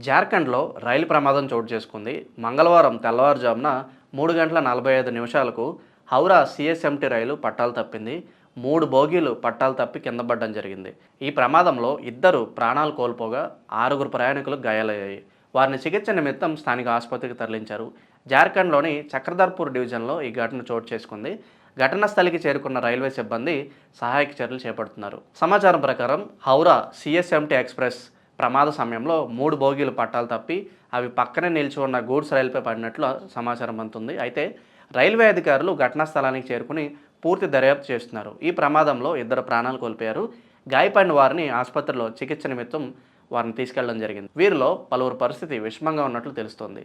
జార్ఖండ్లో రైలు ప్రమాదం చోటు చేసుకుంది. మంగళవారం తెల్లవారుజామున 3:45 హౌరా సిఎస్ఎంటీ రైలు పట్టాలు తప్పింది. 3 బోగీలు పట్టాలు తప్పి కింద పడడం జరిగింది. ఈ ప్రమాదంలో 2 ప్రాణాలు కోల్పోగా 6 ప్రయాణికులు గాయాలయ్యాయి. వారిని చికిత్స నిమిత్తం స్థానిక ఆసుపత్రికి తరలించారు. జార్ఖండ్లోని చక్రధర్పూర్ డివిజన్లో ఈ ఘటన చోటు చేసుకుంది. ఘటనా స్థలికి చేరుకున్న రైల్వే సిబ్బంది సహాయక చర్యలు చేపడుతున్నారు. సమాచారం ప్రకారం హౌరా సిఎస్ఎంటీ ఎక్స్ప్రెస్ ప్రమాద సమయంలో 3 బోగీలు పట్టాలు తప్పి అవి పక్కనే నిలిచి ఉన్న గూడ్స్ రైలుపై పడినట్లు సమాచారం అందుతుంది. అయితే రైల్వే అధికారులు ఘటనా స్థలానికి చేరుకుని పూర్తి దర్యాప్తు చేస్తున్నారు. ఈ ప్రమాదంలో 2 ప్రాణాలు కోల్పోయారు. గాయపడిన వారిని ఆసుపత్రిలో చికిత్స నిమిత్తం వారిని తీసుకెళ్లడం జరిగింది. వీరిలో పలువురు పరిస్థితి విషమంగా ఉన్నట్లు తెలుస్తోంది.